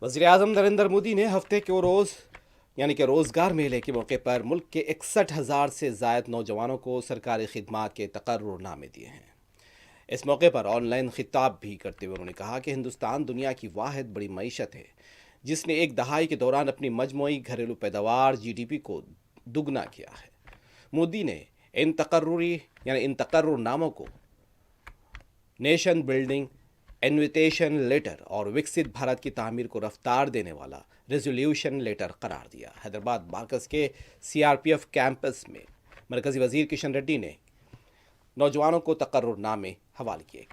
वज़ीर-ए-आज़म नरेंद्र मोदी ने हफ्ते के रोज़ यानी कि रोज़गार मेले के मौके पर मुल्क के 61,000 से ज़ायद नौजवानों को सरकारी खिदमात के तकर्रुरनामे दिए हैं। इस मौके पर ऑनलाइन खिताब भी करते हुए उन्होंने कहा कि हिंदुस्तान दुनिया की वाहिद बड़ी मईशत है जिसने एक दहाई के दौरान अपनी मजमूई घरेलू पैदावार GDP को दुगना किया है। मोदी ने इन तकर्रुरनामों को नेशन बिल्डिंग इन्विटेशन लेटर और विकसित भारत की तामीर को रफ्तार देने वाला रेजोल्यूशन लेटर करार दिया। हैदराबाद मार्कस के CRPF कैंपस में मरकजी वजीर किशन रेड्डी ने नौजवानों को तकर्रुरनामे हवाले किए।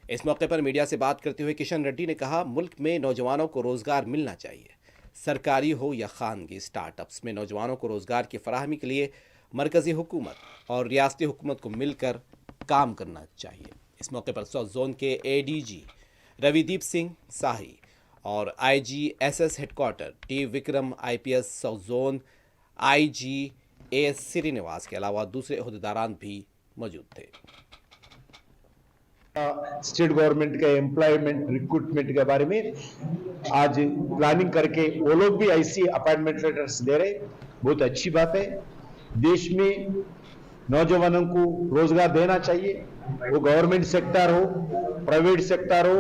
इस मौके पर मीडिया से बात करते हुए किशन रेड्डी ने कहा, मुल्क में नौजवानों को रोज़गार मिलना चाहिए। सरकारी हो या खानगी स्टार्टअप्स में नौजवानों को रोज़गार की फराहमी के लिए मरकजी हुकूमत और रियासती हुकूमत को मिलकर काम करना चाहिए। इस मौके पर साउथ जोन के ADG रविदीप सिंह साही और IGSS headquarter T Vikram IPS south zone IG AS Srinivas के अलावा दूसरे ओहदेदारान भी मौजूद थे। स्टेट गवर्नमेंट के एम्प्लॉयमेंट रिक्रूटमेंट के बारे में आज प्लानिंग करके वो लोग भी ऐसी अपॉइंटमेंट लेटर्स दे रहे, बहुत अच्छी बात है। देश में नौजवानों को रोजगार देना चाहिए, वो गवर्नमेंट सेक्टर हो, प्राइवेट सेक्टर हो,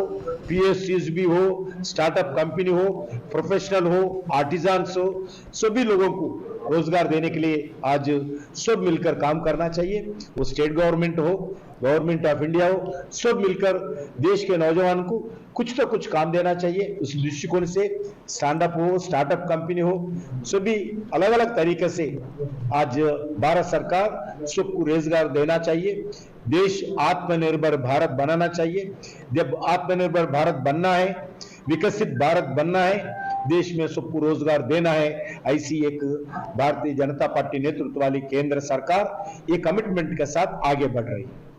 PSUs भी हो, स्टार्टअप कंपनी हो, प्रोफेशनल हो, आर्टिजान्स हो, सभी लोगों को रोजगार देने के लिए आज सब मिलकर काम करना चाहिए। वो स्टेट गवर्नमेंट हो, गवर्नमेंट ऑफ इंडिया हो, सब मिलकर देश के नौजवान को कुछ तो कुछ काम देना चाहिए। उस दृष्टिकोण से स्टैंडअप हो, स्टार्टअप कंपनी हो, सभी अलग अलग तरीके से आज भारत सरकार सबको रोजगार देना चाहिए। देश आत्मनिर्भर भारत बनाना चाहिए। जब आत्मनिर्भर भारत बनना है, विकसित भारत बनना है, देश में सबको रोजगार देना है, ऐसी एक भारतीय जनता पार्टी नेतृत्व वाली केंद्र सरकार ये कमिटमेंट के साथ आगे बढ़ रही है।